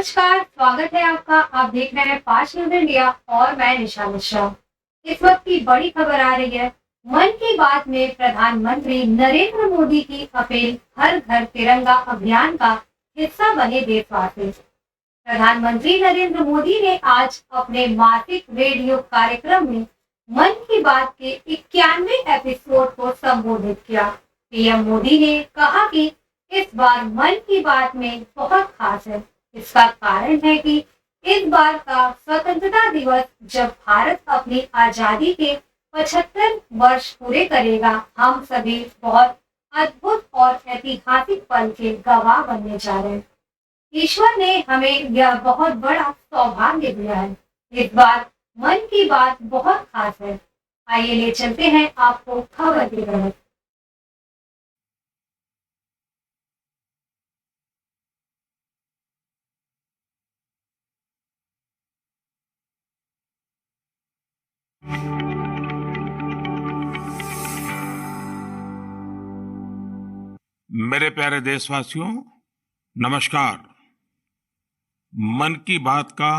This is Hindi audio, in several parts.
नमस्कार, स्वागत है आपका। आप देख रहे हैं फास्ट न्यूज इंडिया और मैं निशा मिश्रा। इस वक्त की बड़ी खबर आ रही है। मन की बात में प्रधानमंत्री नरेंद्र मोदी की अपील, हर घर तिरंगा अभियान का हिस्सा बने देशवासी। प्रधानमंत्री नरेंद्र मोदी ने आज अपने मासिक रेडियो कार्यक्रम में मन की बात के 91वें एपिसोड को संबोधित किया। पीएम मोदी ने कहा कि इस बार मन की बात में बहुत खास है। इसका कारण है कि इस बार का स्वतंत्रता दिवस, जब भारत अपनी आजादी के 75 वर्ष पूरे करेगा, हम सभी बहुत अद्भुत और ऐतिहासिक पल के गवाह बनने जा रहे हैं। ईश्वर ने हमें यह बहुत बड़ा सौभाग्य दिया है। इस बार मन की बात बहुत खास है। आइए ले चलते हैं आपको खबर की तरफ। मेरे प्यारे देशवासियों, नमस्कार। मन की बात का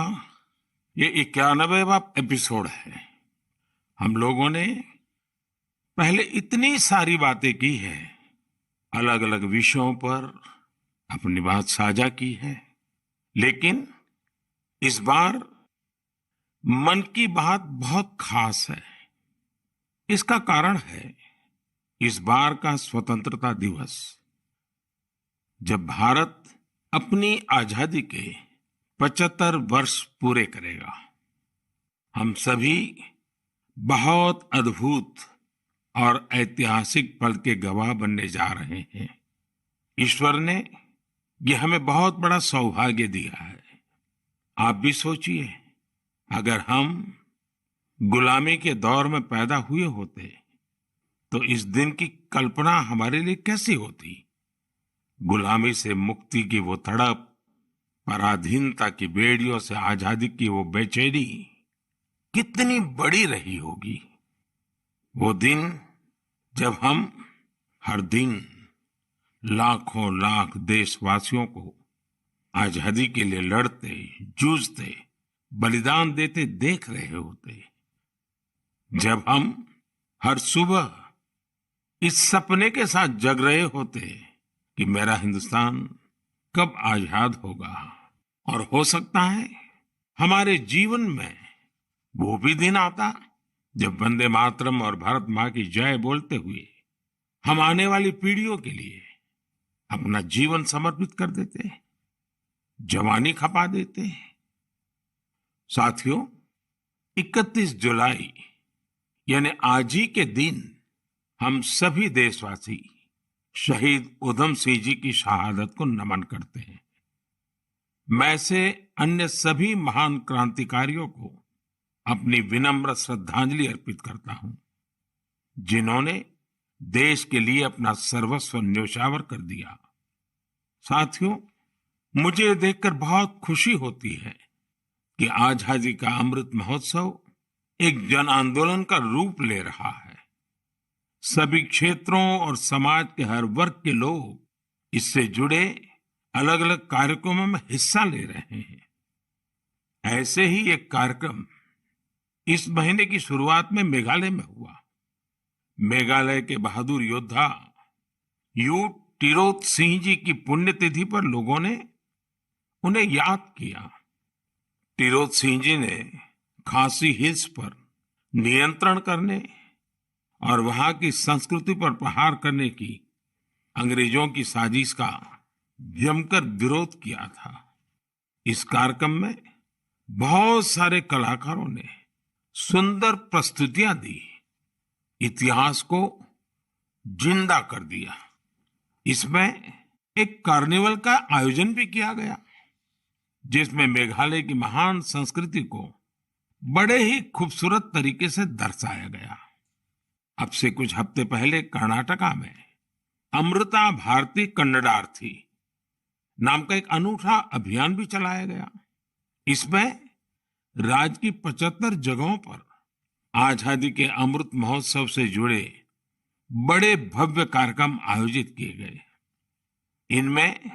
ये 91वां एपिसोड है। हम लोगों ने पहले इतनी सारी बातें की है, अलग अलग विषयों पर अपनी बात साझा की है, लेकिन इस बार मन की बात बहुत खास है। इसका कारण है इस बार का स्वतंत्रता दिवस, जब भारत अपनी आजादी के 75 वर्ष पूरे करेगा। हम सभी बहुत अद्भुत और ऐतिहासिक पल के गवाह बनने जा रहे हैं। ईश्वर ने यह हमें बहुत बड़ा सौभाग्य दिया है। आप भी सोचिए, अगर हम गुलामी के दौर में पैदा हुए होते तो इस दिन की कल्पना हमारे लिए कैसी होती। गुलामी से मुक्ति की वो तड़प, पराधीनता की बेड़ियों से आजादी की वो बेचैनी कितनी बड़ी रही होगी। वो दिन जब हम हर दिन लाखों लाख देशवासियों को आजादी के लिए लड़ते, जूझते, बलिदान देते देख रहे होते। जब हम हर सुबह इस सपने के साथ जग रहे होते कि मेरा हिंदुस्तान कब आजाद होगा, और हो सकता है हमारे जीवन में वो भी दिन आता जब वंदे मातरम और भारत माँ की जय बोलते हुए हम आने वाली पीढ़ियों के लिए अपना जीवन समर्पित कर देते, जवानी खपा देते। साथियों, 31 जुलाई यानी आज ही के दिन हम सभी देशवासी शहीद उधम सिंह जी की शहादत को नमन करते हैं। मैं से अन्य सभी महान क्रांतिकारियों को अपनी विनम्र श्रद्धांजलि अर्पित करता हूं, जिन्होंने देश के लिए अपना सर्वस्व न्योछावर कर दिया। साथियों, मुझे ये देखकर बहुत खुशी होती है कि आजादी का अमृत महोत्सव एक जन आंदोलन का रूप ले रहा है। सभी क्षेत्रों और समाज के हर वर्ग के लोग इससे जुड़े अलग अलग कार्यक्रमों में हिस्सा ले रहे हैं। ऐसे ही एक कार्यक्रम इस महीने की शुरुआत में मेघालय में हुआ। मेघालय के बहादुर योद्धा यू टिरोत सिंह जी की पुण्यतिथि पर लोगों ने उन्हें याद किया। टिरोत सिंह जी ने खासी हिल्स पर नियंत्रण करने और वहां की संस्कृति पर प्रहार करने की अंग्रेजों की साजिश का जमकर विरोध किया था। इस कार्यक्रम में बहुत सारे कलाकारों ने सुंदर प्रस्तुतियां दी, इतिहास को जिंदा कर दिया। इसमें एक कार्निवल का आयोजन भी किया गया, जिसमें मेघालय की महान संस्कृति को बड़े ही खूबसूरत तरीके से दर्शाया गया। अब से कुछ हफ्ते पहले कर्नाटका में अमृता भारती कन्नडार्थी नाम का एक अनूठा अभियान भी चलाया गया। इसमें राज्य की 75 जगहों पर आजादी के अमृत महोत्सव से जुड़े बड़े भव्य कार्यक्रम आयोजित किए गए। इनमें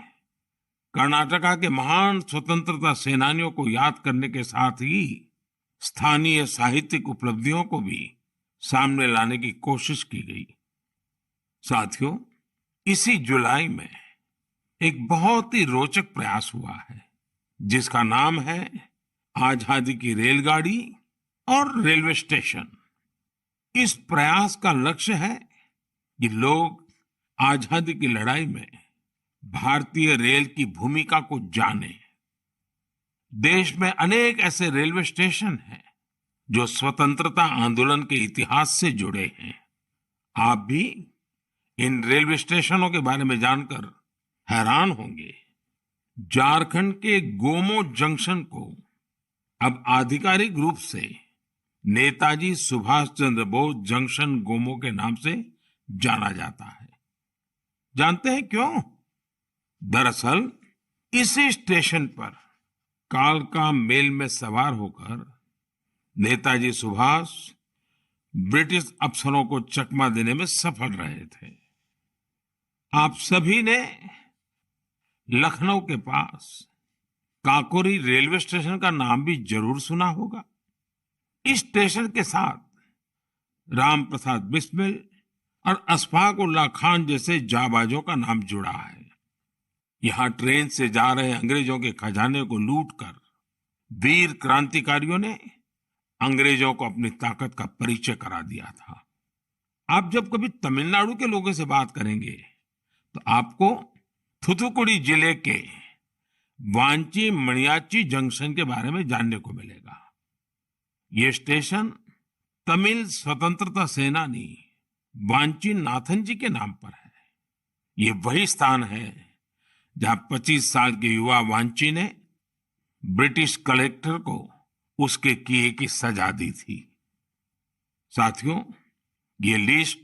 कर्नाटका के महान स्वतंत्रता सेनानियों को याद करने के साथ ही स्थानीय साहित्यिक उपलब्धियों को भी सामने लाने की कोशिश की गई। साथियों, इसी जुलाई में एक बहुत ही रोचक प्रयास हुआ है, जिसका नाम है आजादी की रेलगाड़ी और रेलवे स्टेशन। इस प्रयास का लक्ष्य है कि लोग आजादी की लड़ाई में भारतीय रेल की भूमिका को जानें। देश में अनेक ऐसे रेलवे स्टेशन हैं जो स्वतंत्रता आंदोलन के इतिहास से जुड़े हैं। आप भी इन रेलवे स्टेशनों के बारे में जानकर हैरान होंगे। झारखंड के गोमो जंक्शन को अब आधिकारिक रूप से नेताजी सुभाष चंद्र बोस जंक्शन गोमो के नाम से जाना जाता है। जानते हैं क्यों? दरअसल इसी स्टेशन पर कालका मेल में सवार होकर नेताजी सुभाष ब्रिटिश अफसरों को चकमा देने में सफल रहे थे। आप सभी ने लखनऊ के पास काकोरी रेलवे स्टेशन का नाम भी जरूर सुना होगा। इस स्टेशन के साथ राम प्रसाद बिस्मिल और अशफाक उल्लाह खान जैसे जाबाजों का नाम जुड़ा है। यहां ट्रेन से जा रहे अंग्रेजों के खजाने को लूटकर वीर क्रांतिकारियों ने अंग्रेजों को अपनी ताकत का परिचय करा दिया था। आप जब कभी तमिलनाडु के लोगों से बात करेंगे तो आपको थुथुकुडी जिले के वांची मणियाच्ची जंक्शन के बारे में जानने को मिलेगा। ये स्टेशन तमिल स्वतंत्रता सेनानी वांची नाथन जी के नाम पर है। ये वही स्थान है जहां 25 साल के युवा वांची ने ब्रिटिश कलेक्टर को उसके किए की सजा दी थी। साथियों, ये लिस्ट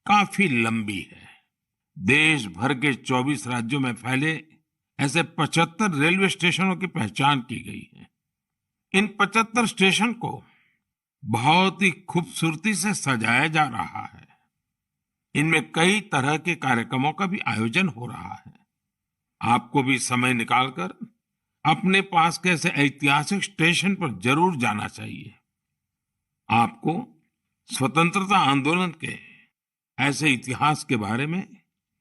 काफी लंबी है। देश भर के 24 राज्यों में फैले ऐसे 75 रेलवे स्टेशनों की पहचान की गई है। इन 75 स्टेशन को बहुत ही खूबसूरती से सजाया जा रहा है। इनमें कई तरह के कार्यक्रमों का भी आयोजन हो रहा है। आपको भी समय निकालकर अपने पास के ऐसे ऐतिहासिक स्टेशन पर जरूर जाना चाहिए। आपको स्वतंत्रता आंदोलन के ऐसे इतिहास के बारे में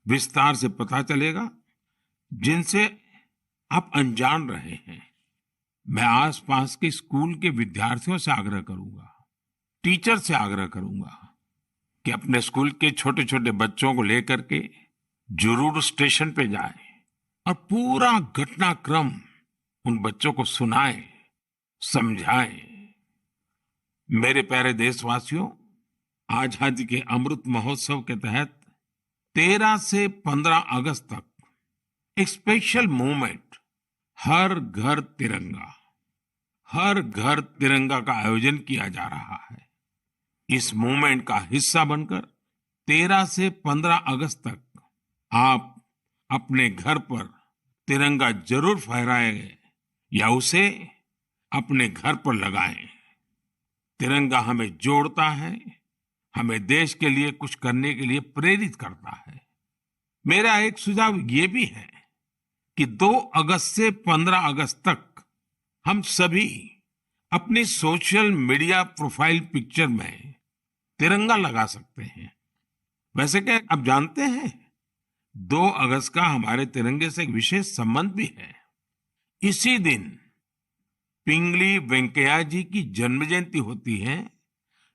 विस्तार से पता चलेगा जिनसे आप अनजान रहे हैं। मैं आसपास के स्कूल के विद्यार्थियों से आग्रह करूंगा, टीचर से आग्रह करूंगा कि अपने स्कूल के छोटे छोटे बच्चों को लेकर के जरूर स्टेशन पे जाएं और पूरा घटनाक्रम उन बच्चों को सुनाएं, समझाएं। मेरे प्यारे देशवासियों, आजादी के अमृत महोत्सव के तहत 13 से 15 अगस्त तक एक स्पेशल मूवमेंट हर घर तिरंगा का आयोजन किया जा रहा है। इस मूवमेंट का हिस्सा बनकर 13 से 15 अगस्त तक आप अपने घर पर तिरंगा जरूर फहराएं या उसे अपने घर पर लगाएं। तिरंगा हमें जोड़ता है, हमें देश के लिए कुछ करने के लिए प्रेरित करता है। मेरा एक सुझाव ये भी है कि 2 अगस्त से 15 अगस्त तक हम सभी अपनी सोशल मीडिया प्रोफाइल पिक्चर में तिरंगा लगा सकते हैं। वैसे क्या आप जानते हैं, 2 अगस्त का हमारे तिरंगे से एक विशेष संबंध भी है। इसी दिन पिंगली वेंकैया जी की जन्म जयंती होती है,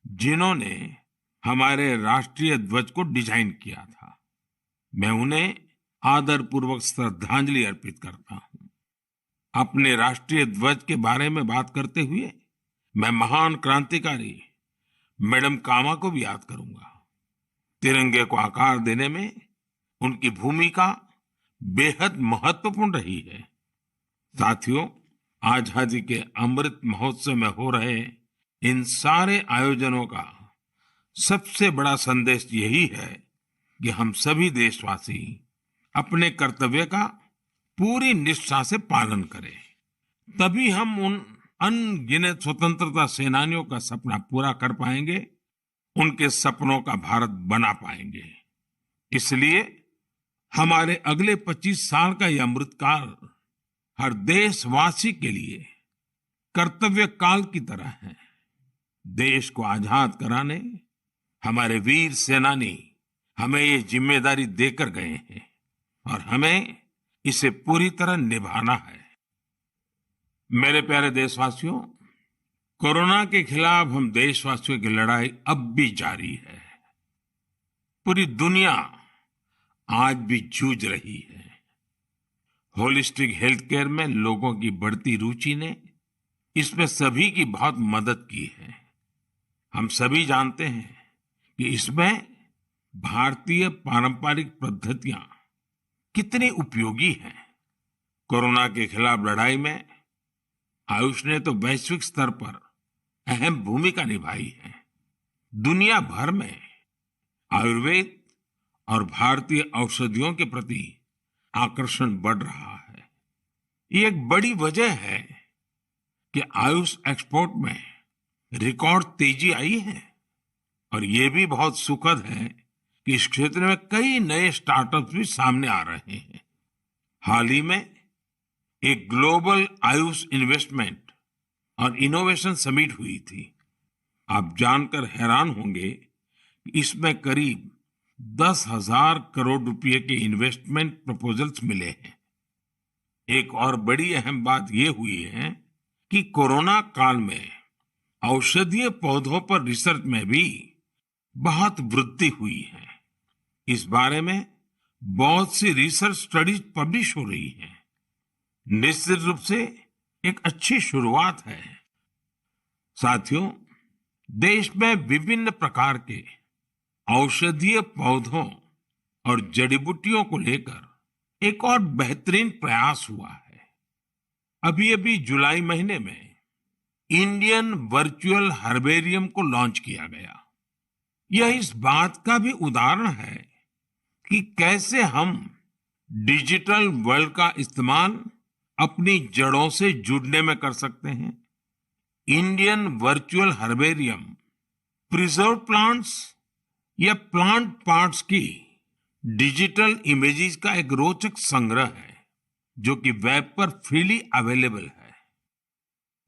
जिन्होंने हमारे राष्ट्रीय ध्वज को डिजाइन किया था। मैं उन्हें आदरपूर्वक श्रद्धांजलि अर्पित करता हूं। अपने राष्ट्रीय ध्वज के बारे में बात करते हुए मैं महान क्रांतिकारी मैडम कामा को भी याद करूंगा। तिरंगे को आकार देने में उनकी भूमिका बेहद महत्वपूर्ण रही है। साथियों, आजादी के अमृत महोत्सव में हो रहे इन सारे आयोजनों का सबसे बड़ा संदेश यही है कि हम सभी देशवासी अपने कर्तव्य का पूरी निष्ठा से पालन करें। तभी हम उन अनगिनत स्वतंत्रता सेनानियों का सपना पूरा कर पाएंगे, उनके सपनों का भारत बना पाएंगे। इसलिए हमारे अगले 25 साल का यह अमृतकाल हर देशवासी के लिए कर्तव्य काल की तरह है। देश को आजाद कराने हमारे वीर सेनानी हमें ये जिम्मेदारी देकर गए हैं और हमें इसे पूरी तरह निभाना है। मेरे प्यारे देशवासियों, कोरोना के खिलाफ हम देशवासियों की लड़ाई अब भी जारी है। पूरी दुनिया आज भी जूझ रही है। होलिस्टिक हेल्थ केयर में लोगों की बढ़ती रुचि ने इसमें सभी की बहुत मदद की है। हम सभी जानते हैं कि इसमें भारतीय पारंपरिक पद्धतियां कितनी उपयोगी हैं। कोरोना के खिलाफ लड़ाई में आयुष ने तो वैश्विक स्तर पर अहम भूमिका निभाई है। दुनिया भर में आयुर्वेद और भारतीय औषधियों के प्रति आकर्षण बढ़ रहा है। ये एक बड़ी वजह है कि आयुष एक्सपोर्ट में रिकॉर्ड तेजी आई है और ये भी बहुत सुखद है कि इस क्षेत्र में कई नए स्टार्टअप्स भी सामने आ रहे हैं। हाल ही में एक ग्लोबल आयुष इन्वेस्टमेंट और इनोवेशन समिट हुई थी। आप जानकर हैरान होंगे कि इसमें करीब 10,000 करोड़ रुपए के इन्वेस्टमेंट प्रपोजल्स मिले हैं। एक और बड़ी अहम बात यह हुई है कि कोरोना काल में औषधीय पौधों पर रिसर्च में भी बहुत वृद्धि हुई है। इस बारे में बहुत सी रिसर्च स्टडीज पब्लिश हो रही हैं। निश्चित रूप से एक अच्छी शुरुआत है। साथियों, देश में विभिन्न प्रकार के औषधीय पौधों और जड़ी बूटियों को लेकर एक और बेहतरीन प्रयास हुआ है। अभी अभी जुलाई महीने में इंडियन वर्चुअल हर्बेरियम को लॉन्च किया गया। यह इस बात का भी उदाहरण है कि कैसे हम डिजिटल वर्ल्ड का इस्तेमाल अपनी जड़ों से जुड़ने में कर सकते हैं। Indian virtual herbarium preserve plants या प्लांट पार्ट्स की डिजिटल इमेजेस का एक रोचक संग्रह है जो कि वेब पर फ्रीली अवेलेबल है।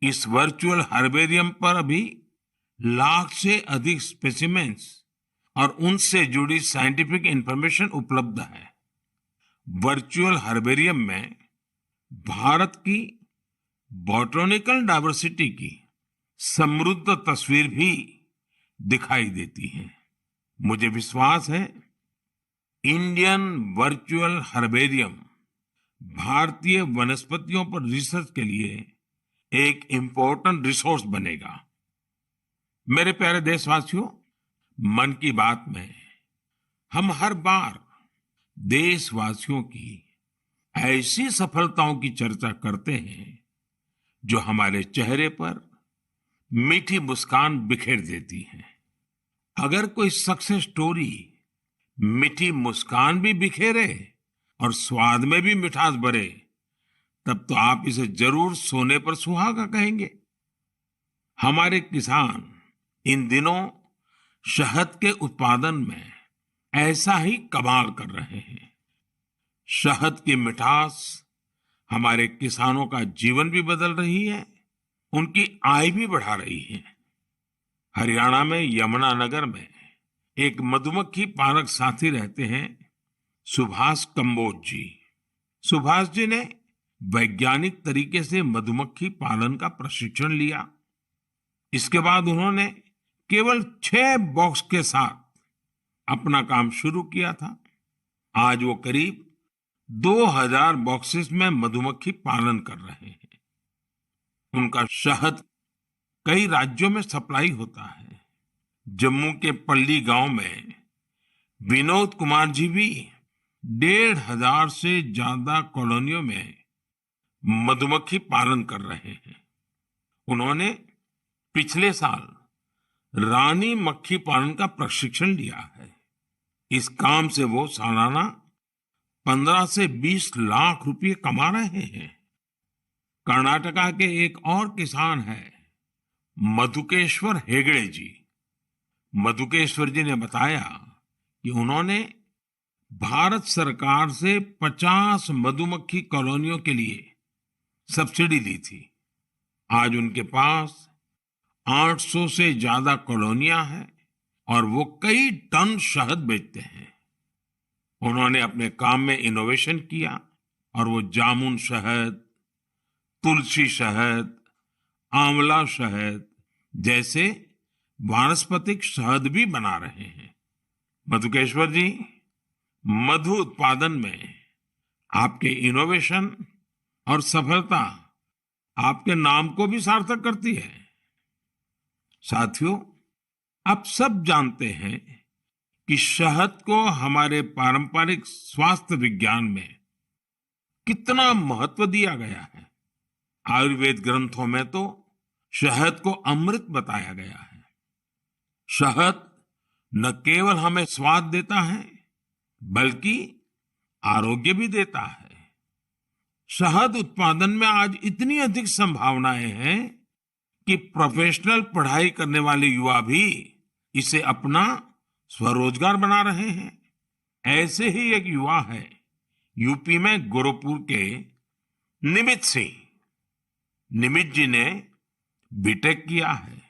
इस वर्चुअल हर्बेरियम पर अभी लाख से अधिक स्पेसिमेंस और उनसे जुड़ी साइंटिफिक इंफॉर्मेशन उपलब्ध है। वर्चुअल हर्बेरियम में भारत की बॉटनिकल डाइवर्सिटी की समृद्ध तस्वीर भी दिखाई देती है। मुझे विश्वास है इंडियन वर्चुअल हर्बेरियम भारतीय वनस्पतियों पर रिसर्च के लिए एक इम्पोर्टेंट रिसोर्स बनेगा। मेरे प्यारे देशवासियों, मन की बात में हम हर बार देशवासियों की ऐसी सफलताओं की चर्चा करते हैं जो हमारे चेहरे पर मीठी मुस्कान बिखेर देती है। अगर कोई सक्सेस स्टोरी मीठी मुस्कान भी बिखेरे और स्वाद में भी मिठास भरे, तब तो आप इसे जरूर सोने पर सुहागा कहेंगे। हमारे किसान इन दिनों शहद के उत्पादन में ऐसा ही कमाल कर रहे हैं। शहद की मिठास हमारे किसानों का जीवन भी बदल रही है, उनकी आय भी बढ़ा रही है। हरियाणा में यमुनानगर में एक मधुमक्खी पालक साथी रहते हैं, सुभाष कंबोज जी। सुभाष जी ने वैज्ञानिक तरीके से मधुमक्खी पालन का प्रशिक्षण लिया। इसके बाद उन्होंने केवल 6 बॉक्स के साथ अपना काम शुरू किया था। आज वो करीब 2000 बॉक्सेस में मधुमक्खी पालन कर रहे हैं। उनका शहद कई राज्यों में सप्लाई होता है। जम्मू के पल्ली गांव में विनोद कुमार जी भी 1500 से ज्यादा कॉलोनियों में मधुमक्खी पालन कर रहे हैं। उन्होंने पिछले साल रानी मक्खी पालन का प्रशिक्षण लिया है। इस काम से वो सालाना 15 से 20 लाख रुपए कमा रहे हैं। कर्नाटका के एक और किसान हैं मधुकेश्वर हेगड़े जी। मधुकेश्वर जी ने बताया कि उन्होंने भारत सरकार से 50 मधुमक्खी कॉलोनियों के लिए सब्सिडी ली थी। आज उनके पास 800 से ज्यादा कॉलोनियां हैं और वो कई टन शहद बेचते हैं। उन्होंने अपने काम में इनोवेशन किया और वो जामुन शहद, तुलसी शहद, आंवला शहद जैसे वानस्पतिक शहद भी बना रहे हैं। मधुकेश्वर जी, मधु उत्पादन में आपके इनोवेशन और सफलता आपके नाम को भी सार्थक करती है। साथियों, आप सब जानते हैं कि शहद को हमारे पारंपरिक स्वास्थ्य विज्ञान में कितना महत्व दिया गया है। आयुर्वेद ग्रंथों में तो शहद को अमृत बताया गया है। शहद न केवल हमें स्वाद देता है, बल्कि आरोग्य भी देता है। शहद उत्पादन में आज इतनी अधिक संभावनाएं हैं कि प्रोफेशनल पढ़ाई करने वाले युवा भी इसे अपना स्वरोजगार बना रहे हैं। ऐसे ही एक युवा है यूपी में गोरखपुर के निमित सिंह। निमित जी ने बीटेक किया है।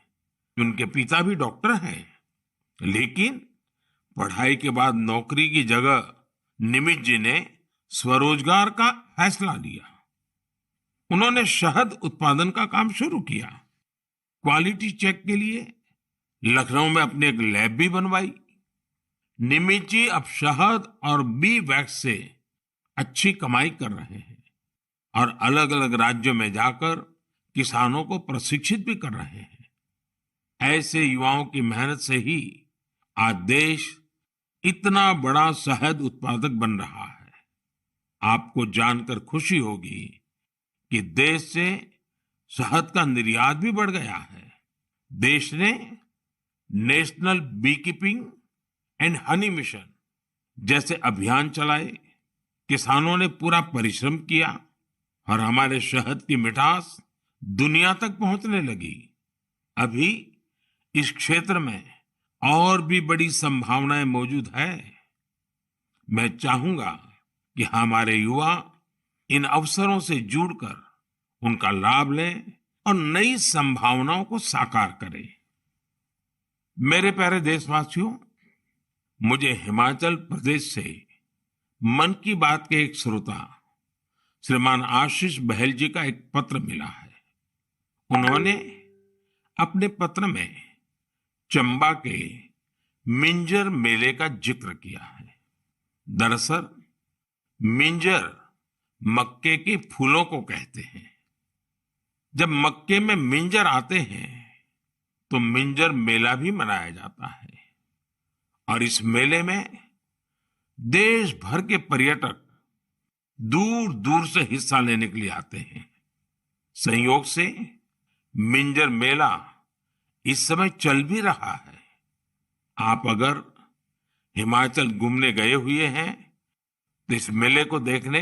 उनके पिता भी डॉक्टर हैं, लेकिन पढ़ाई के बाद नौकरी की जगह निमित जी ने स्वरोजगार का फैसला लिया। उन्होंने शहद उत्पादन का काम शुरू किया। क्वालिटी चेक के लिए लखनऊ में अपनी एक लैब भी बनवाई। निमित जी अब शहद और बी वैक्स से अच्छी कमाई कर रहे हैं और अलग अलग राज्यों में जाकर किसानों को प्रशिक्षित भी कर रहे हैं। ऐसे युवाओं की मेहनत से ही आज देश इतना बड़ा शहद उत्पादक बन रहा है। आपको जानकर खुशी होगी कि देश से शहद का निर्यात भी बढ़ गया है। देश ने national bee keeping and honey mission जैसे अभियान चलाए। किसानों ने पूरा परिश्रम किया और हमारे शहद की मिठास दुनिया तक पहुंचने लगी। अभी इस क्षेत्र में और भी बड़ी संभावनाएं मौजूद है। मैं चाहूंगा कि हमारे युवा इन अवसरों से जुड़कर उनका लाभ लें और नई संभावनाओं को साकार करें। मेरे प्यारे देशवासियों, मुझे हिमाचल प्रदेश से मन की बात के एक श्रोता श्रीमान आशीष बहल जी का एक पत्र मिला है। उन्होंने अपने पत्र में चंबा के मिंजर मेले का जिक्र किया है। दरअसल मिंजर मक्के के फूलों को कहते हैं। जब मक्के में मिंजर आते हैं तो मिंजर मेला भी मनाया जाता है और इस मेले में देश भर के पर्यटक दूर दूर से हिस्सा लेने के लिए आते हैं। संयोग से मिंजर मेला इस समय चल भी रहा है। आप अगर हिमाचल घूमने गए हुए हैं तो इस मेले को देखने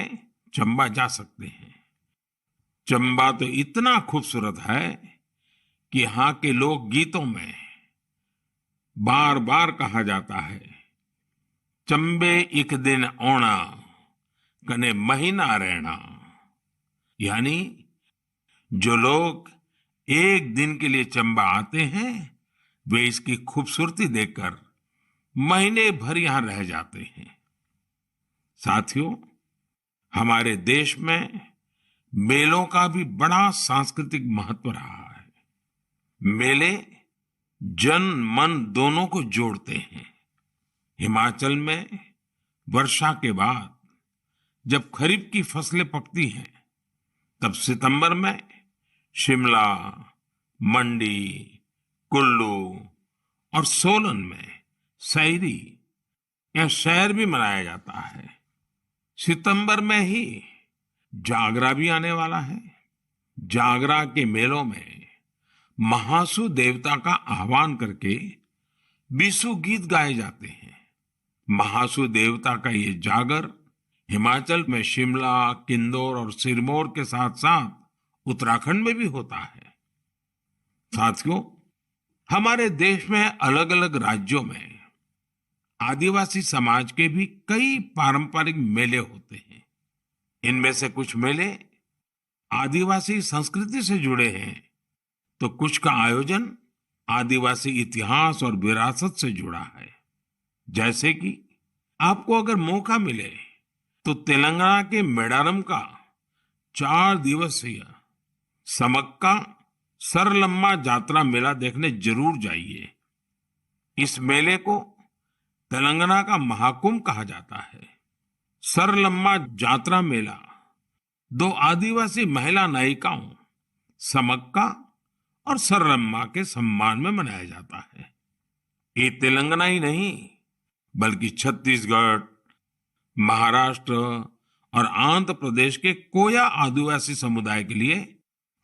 चंबा जा सकते हैं। चंबा तो इतना खूबसूरत है कि यहाँ के लोक गीतों में बार बार कहा जाता है, चंबे एक दिन आना कने महीना रहना। यानी जो लोग एक दिन के लिए चंबा आते हैं वे इसकी खूबसूरती देखकर महीने भर यहां रह जाते हैं। साथियों, हमारे देश में मेलों का भी बड़ा सांस्कृतिक महत्व रहा है। मेले जन मन दोनों को जोड़ते हैं। हिमाचल में वर्षा के बाद जब खरीफ की फसलें पकती हैं, तब सितंबर में शिमला, मंडी, कुल्लू और सोलन में सैरी या सैर भी मनाया जाता है। सितंबर में ही जागरा भी आने वाला है। जागरा के मेलों में महासु देवता का आह्वान करके बीसू गीत गाए जाते हैं। महासु देवता का ये जागर हिमाचल में शिमला, किन्नौर और सिरमौर के साथ साथ उत्तराखंड में भी होता है। साथियों, हमारे देश में अलग अलग राज्यों में आदिवासी समाज के भी कई पारंपरिक मेले होते हैं। इनमें से कुछ मेले आदिवासी संस्कृति से जुड़े हैं तो कुछ का आयोजन आदिवासी इतिहास और विरासत से जुड़ा है। जैसे कि आपको अगर मौका मिले तो तेलंगाना के मेडारम का 4 दिवसीय समक्का सरलम्मा जात्रा मेला देखने जरूर जाइए। इस मेले को तेलंगाना का महाकुंभ कहा जाता है। सरलम्मा जात्रा मेला 2 आदिवासी महिला नायिकाओं समक्का और सरलम्मा के सम्मान में मनाया जाता है। ये तेलंगाना ही नहीं बल्कि छत्तीसगढ़, महाराष्ट्र और आंध्र प्रदेश के कोया आदिवासी समुदाय के लिए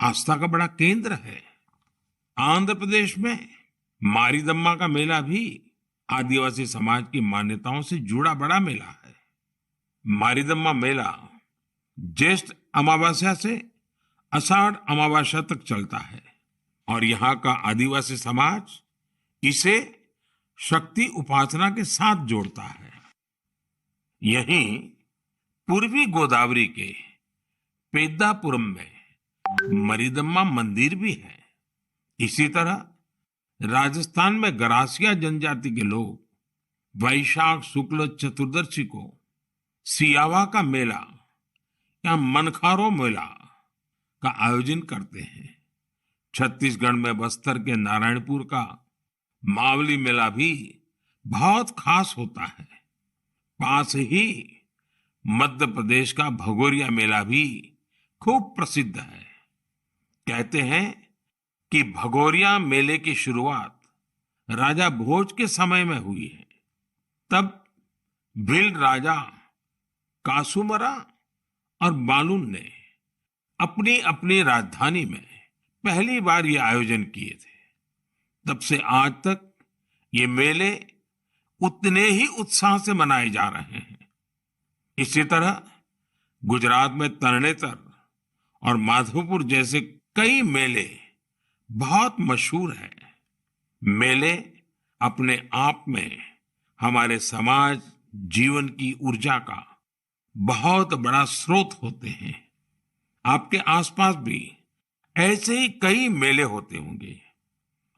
आस्था का बड़ा केंद्र है। आंध्र प्रदेश में मारीदम्मा का मेला भी आदिवासी समाज की मान्यताओं से जुड़ा बड़ा मेला है। मारीदम्मा मेला ज्येष्ठ अमावस्या से आषाढ़ अमावस्या तक चलता है और यहाँ का आदिवासी समाज इसे शक्ति उपासना के साथ जोड़ता है। यहीं पूर्वी गोदावरी के पेद्दापुरम में मरीदम्मा मंदिर भी है। इसी तरह राजस्थान में गरासिया जनजाति के लोग वैशाख शुक्ल चतुर्दशी को सियावा का मेला या मनखारो मेला का आयोजन करते हैं। छत्तीसगढ़ में बस्तर के नारायणपुर का मावली मेला भी बहुत खास होता है। पास ही मध्य प्रदेश का भगोरिया मेला भी खूब प्रसिद्ध है। कहते हैं कि भगोरिया मेले की शुरुआत राजा भोज के समय में हुई है। तब भील राजा कासूमरा और बालून ने अपनी अपनी राजधानी में पहली बार ये आयोजन किए थे। तब से आज तक ये मेले उतने ही उत्साह से मनाए जा रहे हैं। इसी तरह गुजरात में तरणेतर और माधोपुर जैसे कई मेले बहुत मशहूर हैं। मेले अपने आप में हमारे समाज जीवन की ऊर्जा का बहुत बड़ा स्रोत होते हैं। आपके आसपास भी ऐसे ही कई मेले होते होंगे।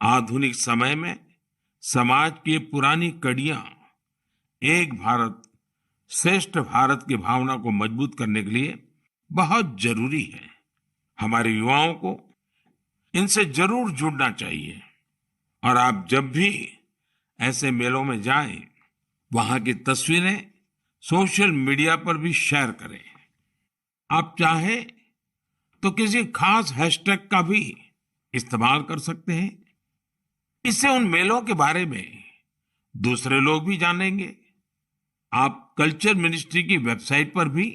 आधुनिक समय में समाज की पुरानी कड़ियां एक भारत श्रेष्ठ भारत की भावना को मजबूत करने के लिए बहुत जरूरी है। हमारे युवाओं को इनसे जरूर जुड़ना चाहिए और आप जब भी ऐसे मेलों में जाएं, वहां की तस्वीरें सोशल मीडिया पर भी शेयर करें। आप चाहें तो किसी खास हैशटैग का भी इस्तेमाल कर सकते हैं। इससे उन मेलों के बारे में दूसरे लोग भी जानेंगे। आप कल्चर मिनिस्ट्री की वेबसाइट पर भी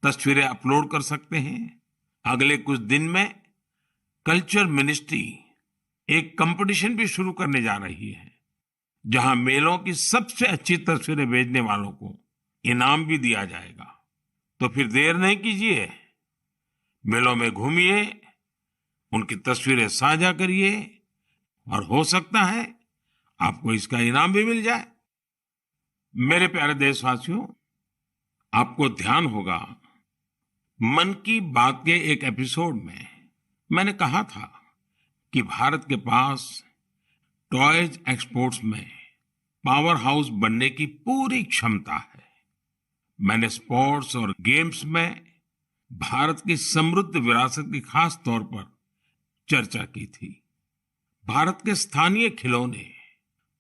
तस्वीरें अपलोड कर सकते हैं। अगले कुछ दिन में कल्चर मिनिस्ट्री एक कंपटीशन भी शुरू करने जा रही है, जहां मेलों की सबसे अच्छी तस्वीरें भेजने वालों को इनाम भी दिया जाएगा। तो फिर देर नहीं कीजिए, मेलों में घूमिए, उनकी तस्वीरें साझा करिए और हो सकता है आपको इसका इनाम भी मिल जाए। मेरे प्यारे देशवासियों, आपको ध्यान होगा मन की बात के एक एपिसोड में मैंने कहा था कि भारत के पास टॉयज एक्सपोर्ट्स में पावर हाउस बनने की पूरी क्षमता है। मैंने स्पोर्ट्स और गेम्स में भारत की समृद्ध विरासत की खास तौर पर चर्चा की थी। भारत के स्थानीय खिलौने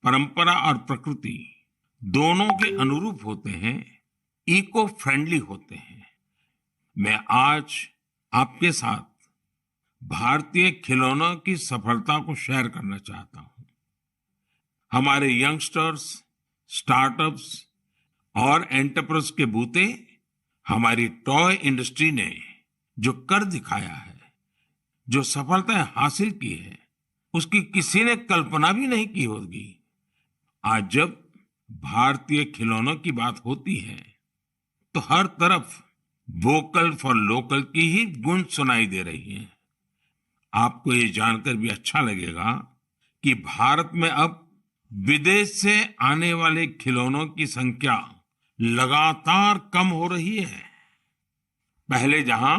परंपरा और प्रकृति दोनों के अनुरूप होते हैं, इको फ्रेंडली होते हैं। मैं आज आपके साथ भारतीय खिलौनों की सफलता को शेयर करना चाहता हूं। हमारे यंगस्टर्स, स्टार्टअप्स और एंटरप्रेन्योर्स के बूते हमारी टॉय इंडस्ट्री ने जो कर दिखाया है, जो सफलताएं हासिल की है, उसकी किसी ने कल्पना भी नहीं की होगी। आज जब भारतीय खिलौनों की बात होती है तो हर तरफ वोकल फॉर लोकल की ही गूंज सुनाई दे रही है। आपको ये जानकर भी अच्छा लगेगा कि भारत में अब विदेश से आने वाले खिलौनों की संख्या लगातार कम हो रही है। पहले जहां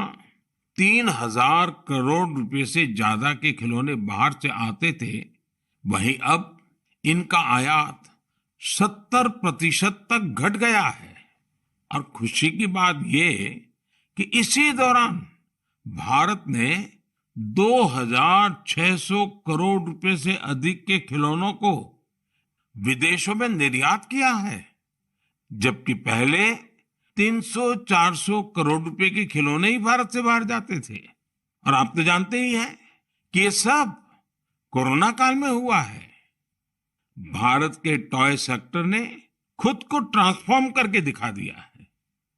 3,000 करोड़ रुपए से ज्यादा के खिलौने बाहर से आते थे, वहीं अब इनका आयात 70% तक घट गया है। और खुशी की बात यह कि इसी दौरान भारत ने 2,600 करोड़ रुपए से अधिक के खिलौनों को विदेशों में निर्यात किया है, जबकि पहले 300-400 करोड़ रुपए के खिलौने ही भारत से बाहर जाते थे। और आप तो जानते ही हैं कि ये सब कोरोना काल में हुआ है। भारत के टॉय सेक्टर ने खुद को ट्रांसफॉर्म करके दिखा दिया है।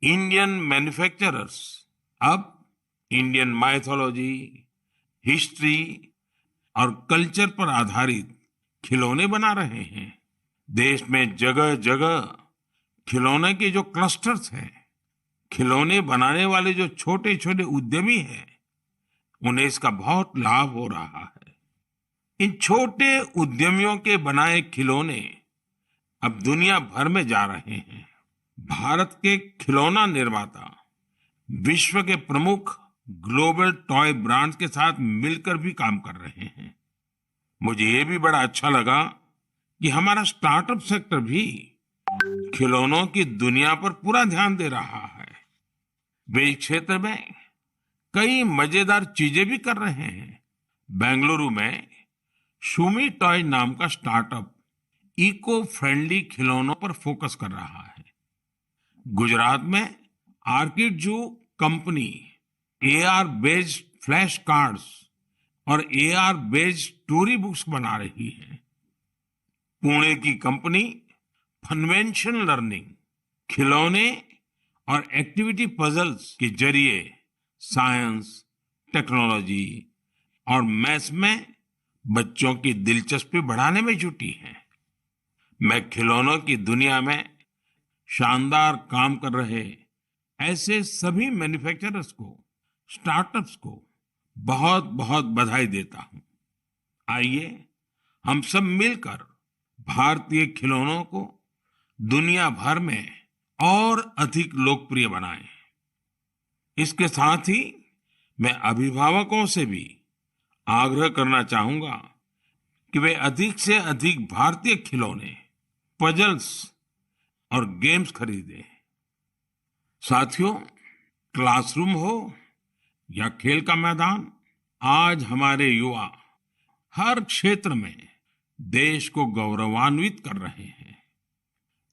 इंडियन मैन्युफैक्चरर्स अब इंडियन माइथोलॉजी, हिस्ट्री और कल्चर पर आधारित खिलौने बना रहे हैं। देश में जगह जगह खिलौने के जो क्लस्टर्स हैं, खिलौने बनाने वाले जो छोटे छोटे उद्यमी हैं, उन्हें इसका बहुत लाभ हो रहा है। इन छोटे उद्यमियों के बनाए खिलौने अब दुनिया भर में जा रहे हैं। भारत के खिलौना निर्माता विश्व के प्रमुख ग्लोबल टॉय ब्रांड्स के साथ मिलकर भी काम कर रहे हैं। मुझे ये भी बड़ा अच्छा लगा कि हमारा स्टार्टअप सेक्टर भी खिलौनों की दुनिया पर पूरा ध्यान दे रहा है। वे इस क्षेत्र में कई मजेदार चीजें भी कर रहे हैं। बेंगलुरु में शूमी टॉय नाम का स्टार्टअप इको फ्रेंडली खिलौनों पर फोकस कर रहा है। गुजरात में आर्किडजू company AR based flash cards और एआर बेस्ड स्टोरी बुक्स बना रही है। पुणे की कंपनी फनवेंशन लर्निंग खिलौने और एक्टिविटी पजल्स के जरिए साइंस, टेक्नोलॉजी और मैथ्स में बच्चों की दिलचस्पी बढ़ाने में जुटी है। मैं खिलौनों की दुनिया में शानदार काम कर रहे ऐसे सभी मैन्युफैक्चरर्स को, स्टार्टअप्स को बहुत बहुत बधाई देता हूं। आइए हम सब मिलकर भारतीय खिलौनों को दुनिया भर में और अधिक लोकप्रिय बनाएं। इसके साथ ही मैं अभिभावकों से भी आग्रह करना चाहूंगा कि वे अधिक से अधिक भारतीय खिलौने, पजल्स और गेम्स खरीदें। साथियों, क्लासरूम हो या खेल का मैदान, आज हमारे युवा हर क्षेत्र में देश को गौरवान्वित कर रहे हैं।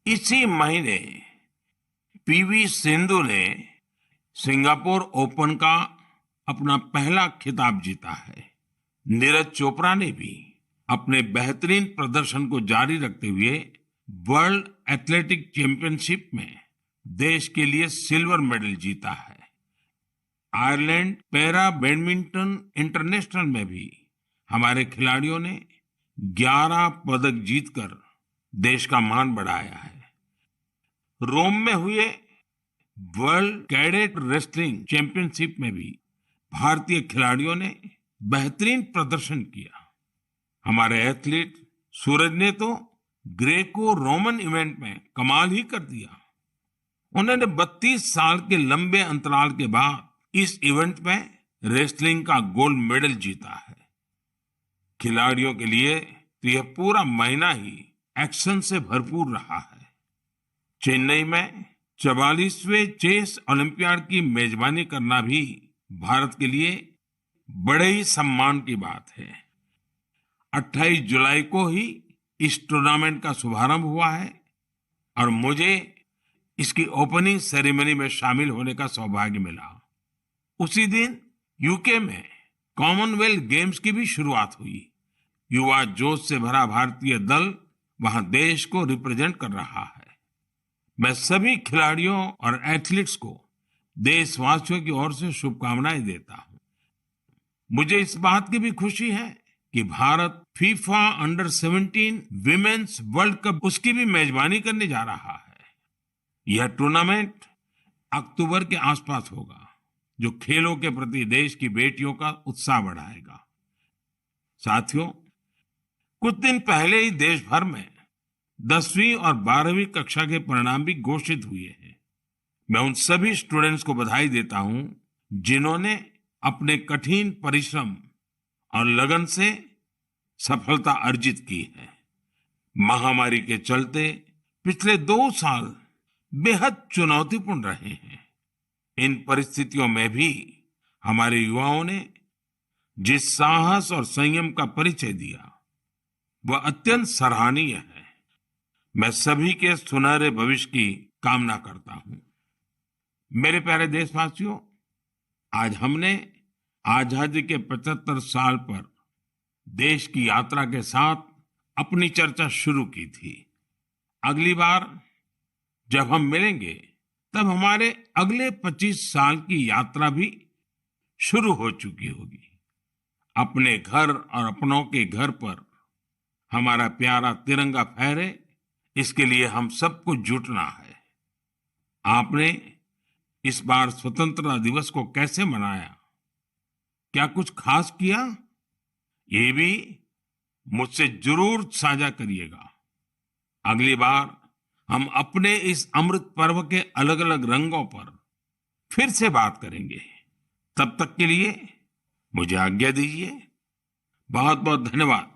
इसी महीने पीवी सिंधु ने सिंगापुर ओपन का अपना पहला खिताब जीता है। नीरज चोपड़ा ने भी अपने बेहतरीन प्रदर्शन को जारी रखते हुए वर्ल्ड एथलेटिक चैंपियनशिप में देश के लिए सिल्वर मेडल जीता है। आयरलैंड पैरा बैडमिंटन इंटरनेशनल में भी हमारे खिलाड़ियों ने 11 पदक जीतकर देश का मान बढ़ाया है। रोम में हुए वर्ल्ड कैडेट रेसलिंग चैंपियनशिप में भी भारतीय खिलाड़ियों ने बेहतरीन प्रदर्शन किया। हमारे एथलीट सूरज ने तो ग्रेको रोमन इवेंट में कमाल ही कर दिया। उन्होंने 32 साल के लंबे अंतराल के बाद इस इवेंट में रेसलिंग का गोल्ड मेडल जीता है। खिलाड़ियों के लिए तो यह पूरा महीना ही एक्शन से भरपूर रहा है। चेन्नई में 44वें चेस ओलंपियाड की मेजबानी करना भी भारत के लिए बड़े ही सम्मान की बात है। 28 जुलाई को ही इस टूर्नामेंट का शुभारंभ हुआ है और मुझे इसकी ओपनिंग सेरेमनी में शामिल होने का सौभाग्य मिला। उसी दिन यूके में कॉमनवेल्थ गेम्स की भी शुरुआत हुई। युवा जोश से भरा भारतीय दल वहां देश को रिप्रेजेंट कर रहा है। मैं सभी खिलाड़ियों और एथलीट्स को देशवासियों की ओर से शुभकामनाएं देता हूं। मुझे इस बात की भी खुशी है कि Bharat FIFA under 17 women's world cup उसकी भी मेजबानी करने जा रहा है। यह टूर्नामेंट अक्टूबर के आसपास होगा, जो खेलों के प्रति देश की बेटियों का उत्साह बढ़ाएगा। साथियों, कुछ दिन पहले ही देश भर में 10वीं और 12वीं कक्षा के परिणाम भी घोषित हुए हैं। मैं उन सभी स्टूडेंट्स को बधाई देता हूं जिन्होंने अपने कठिन परिश्रम और लगन से सफलता अर्जित की है। महामारी के चलते पिछले 2 साल बेहद चुनौतीपूर्ण रहे हैं। इन परिस्थितियों में भी हमारे युवाओं ने जिस साहस और संयम का परिचय दिया, वह अत्यंत सराहनीय है। मैं सभी के सुनहरे भविष्य की कामना करता हूं। मेरे प्यारे देशवासियों, आज हमने आजादी के 75 साल पर देश की यात्रा के साथ अपनी चर्चा शुरू की थी। अगली बार जब हम मिलेंगे तब हमारे अगले 25 साल की यात्रा भी शुरू हो चुकी होगी। अपने घर और अपनों के घर पर हमारा प्यारा तिरंगा फहरे, इसके लिए हम सबको जुटना है। आपने इस बार स्वतंत्रता दिवस को कैसे मनाया? क्या कुछ खास किया? ये भी मुझसे जरूर साझा करिएगा। अगली बार हम अपने इस अमृत पर्व के अलग अलग रंगों पर फिर से बात करेंगे। तब तक के लिए मुझे आज्ञा दीजिए। बहुत बहुत धन्यवाद।